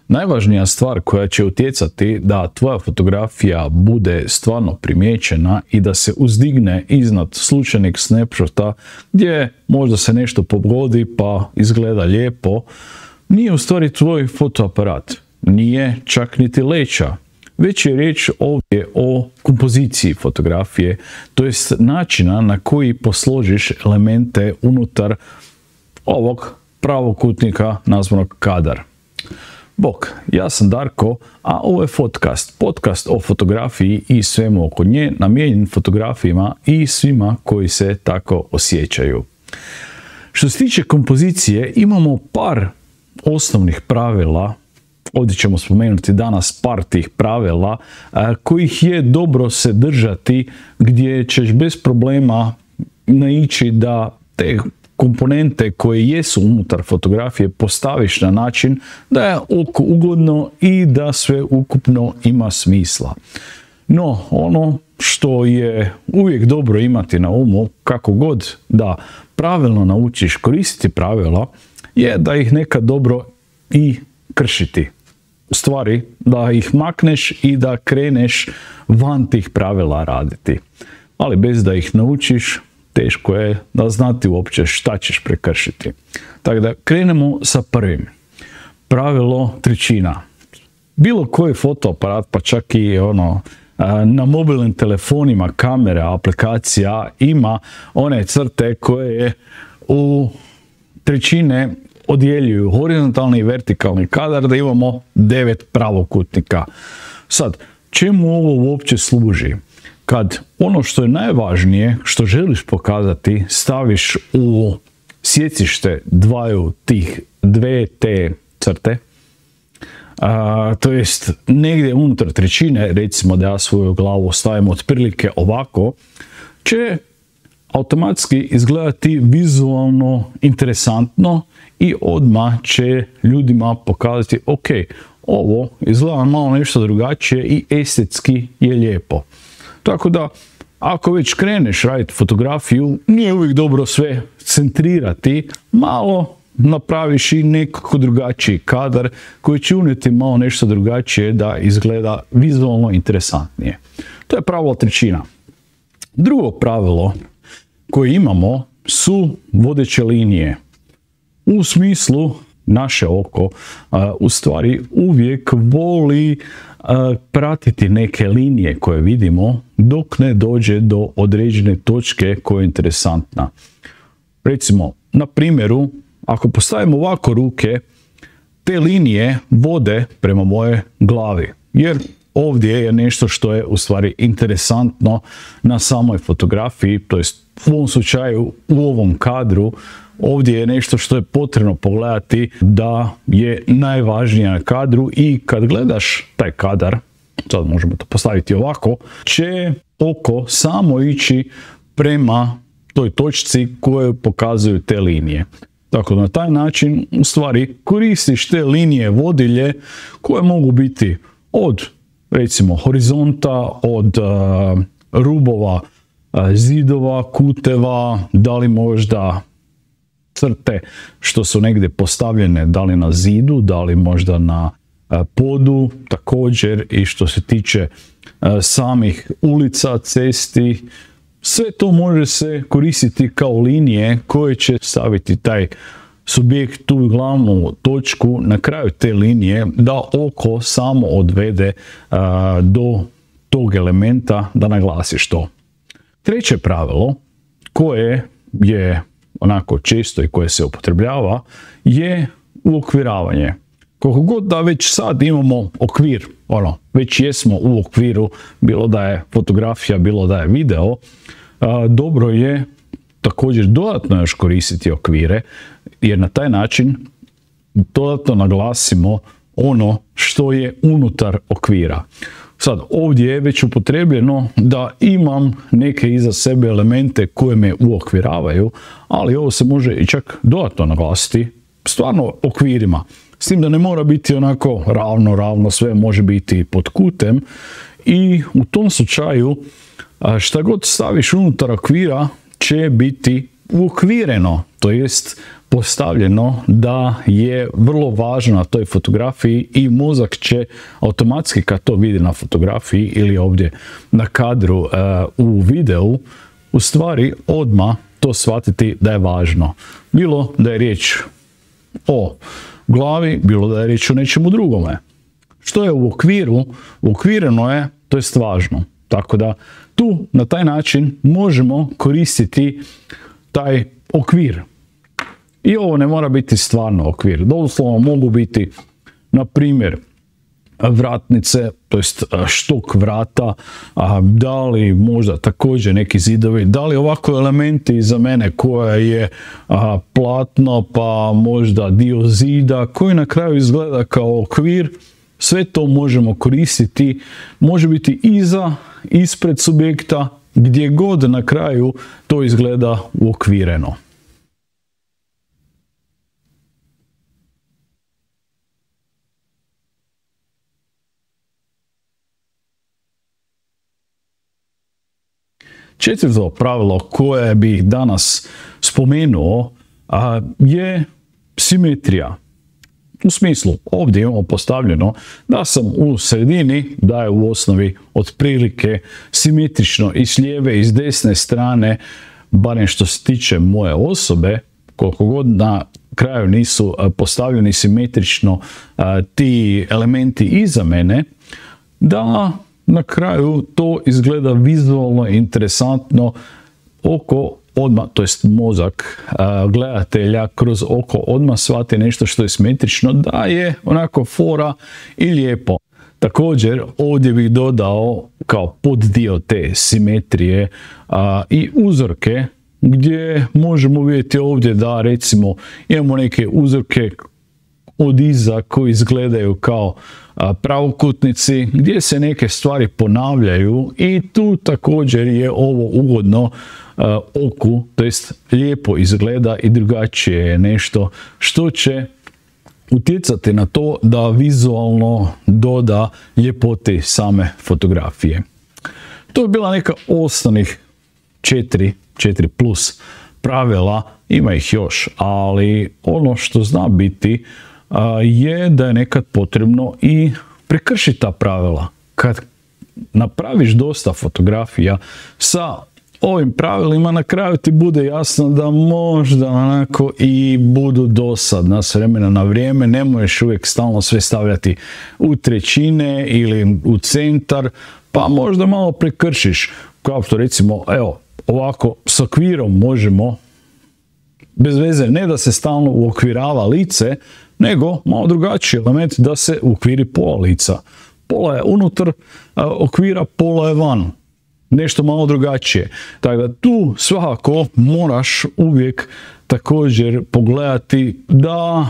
Najvažnija stvar koja će utjecati da tvoja fotografija bude stvarno primijećena i da se uzdigne iznad slučajnih snapshota gdje možda se nešto pogodi pa izgleda lijepo, nije u stvari tvoj fotoaparat, nije čak niti leća, već je riječ ovdje o kompoziciji fotografije, to jest načina na koji posložiš elemente unutar ovog pravokutnika nazvanog kadar. Bok, ja sam Darko, a ovo je podcast o fotografiji i svemu oko nje, namijenjen fotografijama i svima koji se tako osjećaju. Što se tiče kompozicije, imamo par osnovnih pravila, ovdje ćemo spomenuti danas par tih pravila, kojih je dobro se držati, gdje ćeš bez problema naići da te komponente koje jesu unutar fotografije postaviš na način da je oko ugodno i da sve ukupno ima smisla. No, ono što je uvijek dobro imati na umu, kako god da pravilno naučiš koristiti pravila, je da ih nekad dobro i kršiti. U stvari, da ih makneš i da kreneš van tih pravila raditi. Ali bez da ih naučiš, teško je da znati uopće šta ćeš prekršiti. Tako da krenemo sa prvim. Pravilo trećina. Bilo koji fotoaparat, pa čak i na mobilnim telefonima, kamere, aplikacija ima one crte koje u trećine odjeljuju horizontalni i vertikalni kadar, da imamo 9 pravokutnika. Sad, čemu ovo uopće služi? Kad ono što je najvažnije, što želiš pokazati, staviš u sjecište dve te crte, to jest negdje unutar trećine, recimo da ja svoju glavu stavim otprilike ovako, će automatski izgledati vizualno interesantno i odmah će ljudima pokazati ok, ovo izgleda malo nešto drugačije i estetski je lijepo. Tako da, ako već kreneš raditi fotografiju, nije uvijek dobro sve centrirati, malo napraviš i nekako drugačiji kadar koji će unijeti malo nešto drugačije da izgleda vizualno interesantnije. To je pravilo trećina. Drugo pravilo koje imamo su vodeće linije. U smislu naše oko u stvari uvijek voli pratiti neke linije koje vidimo dok ne dođe do određene točke koja je interesantna. Recimo, na primjeru, ako postavimo ovako ruke, te linije vode prema moje glavi, jer ovdje je nešto što je u stvari interesantno na samoj fotografiji, to jest u ovom slučaju, u ovom kadru, ovdje je nešto što je potrebno pogledati da je najvažnije na kadru i kad gledaš taj kadar, sad možemo to postaviti ovako, će oko samo ići prema toj točci koju pokazuju te linije. Tako da na taj način u stvari koristiš te linije vodilje koje mogu biti od recimo horizonta, od rubova zidova, kuteva, da li možda crte što su negdje postavljene, da li na zidu, da li možda na podu, također i što se tiče samih ulica, cesti, sve to može se koristiti kao linije koje će staviti taj subjekt tu glavnu točku na kraju te linije da oko samo odvede do tog elementa da naglasiš to. Treće pravilo koje je onako često i koje se upotrebljava je uokviravanje. Koliko god da već sad imamo okvir, već jesmo u okviru, bilo da je fotografija, bilo da je video, dobro je također dodatno još koristiti okvire, jer na taj način dodatno naglasimo ono što je unutar okvira. Sad, ovdje je već upotrebljeno da imam neke iza sebe elemente koje me uokviravaju, ali ovo se može i čak dodatno naglasiti stvarno okvirima. S tim da ne mora biti onako ravno, sve može biti pod kutem i u tom slučaju šta god staviš unutar okvira će biti uokvireno, to jest postavljeno da je vrlo važno na toj fotografiji i mozak će automatski kad to vidi na fotografiji ili ovdje na kadru u videu, u stvari odmah to shvatiti da je važno. Bilo da je riječ o glavi, bilo da je riječ o nečemu drugome. Što je u okviru, uokvireno je, to je važno. Tako da tu na taj način možemo koristiti taj okvir. I ovo ne mora biti stvarno okvir. Doslovno mogu biti, na primjer, vratnice, to jest štok vrata, da li možda također neki zidovi, da li ovako elementi iza mene koja je platno, pa možda dio zida koji na kraju izgleda kao okvir. Sve to možemo koristiti, može biti iza, ispred subjekta, gdje god na kraju to izgleda uokvireno. Četvrto pravilo koje bih danas spomenuo je simetrija. U smislu, ovdje imamo postavljeno da sam u sredini, da je u osnovi otprilike simetrično i s lijeve i s desne strane, barem što se tiče moje osobe, koliko god na kraju nisu postavljeni simetrično ti elementi iza mene, da na kraju to izgleda vizualno interesantno oko odmah, to jest mozak gledatelja kroz oko odmah shvati nešto što je simetrično, da je onako fora i lijepo. Također ovdje bih dodao kao poddio te simetrije i uzorke gdje možemo vidjeti ovdje da recimo imamo neke uzorke od iza koji izgledaju kao pravokutnici gdje se neke stvari ponavljaju i tu također je ovo ugodno oku, to jest lijepo izgleda i drugačije je nešto što će utjecati na to da vizualno doda ljepoti same fotografije. To je bila neka osnovnih 4 plus pravila, ima ih još, ali ono što zna biti je da je nekad potrebno i prekršiti ta pravila. Kad napraviš dosta fotografija sa ovim pravilima, na kraju ti bude jasno da možda onako i budu dosadna s vremena na vrijeme, ne možeš uvijek stalno sve stavljati u trećine ili u centar, pa možda malo prekršiš. Kao što recimo, evo, ovako s okvirom možemo, bez veze, ne da se stalno uokvirava lice, nego malo drugačiji element da se uokviri pola lica. Pola je unutar okvira, pola je van. Nešto malo drugačije. Tako da tu svakako moraš uvijek također pogledati da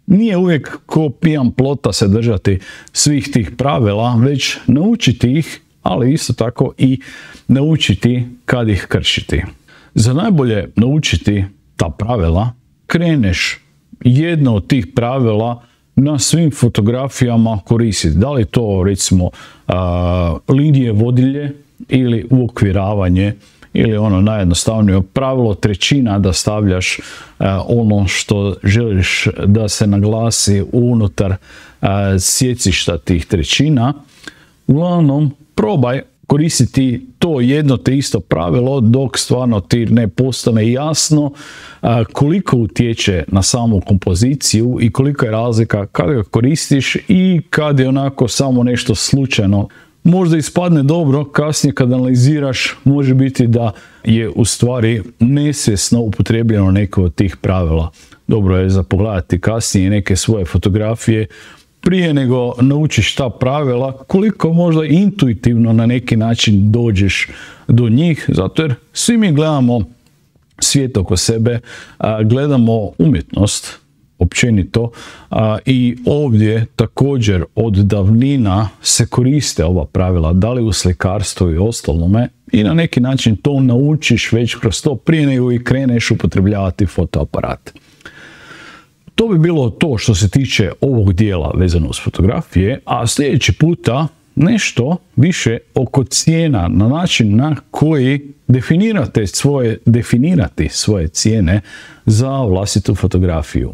nije uvijek ko pijan plota se držati svih tih pravila, već naučiti ih, ali isto tako i naučiti kad ih kršiti. Za najbolje naučiti ta pravila, kreneš jedno od tih pravila na svim fotografijama koristiti. Da li to recimo linije vodilje ili uokviravanje ili ono najjednostavnije pravilo trećina da stavljaš ono što želiš da se naglasi unutar sjecišta tih trećina. Uglavnom probaj koristiti to jedno te isto pravilo dok stvarno ti ne postane jasno koliko utječe na samu kompoziciju i kolika je razlika kad ga koristiš i kad je onako samo nešto slučajno. Možda ispadne dobro, kasnije kad analiziraš može biti da je u stvari nesvjesno upotrijebljeno neko od tih pravila. Dobro je za pogledati kasnije neke svoje fotografije prije nego naučiš ta pravila, koliko možda intuitivno na neki način dođeš do njih, zato jer svi mi gledamo svijet oko sebe, gledamo umjetnost općenito i ovdje također od davnina se koriste ova pravila, da li u slikarstvu i ostalome, i na neki način to naučiš već kroz to prije nego i kreneš upotrebljavati fotoaparat. To bi bilo to što se tiče ovog dijela vezano uz fotografije, a sljedeći puta nešto više oko cijena na način na koji definirati svoje cijene za vlastitu fotografiju.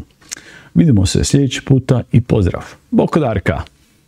Vidimo se sljedeći puta i pozdrav. Bog Darka!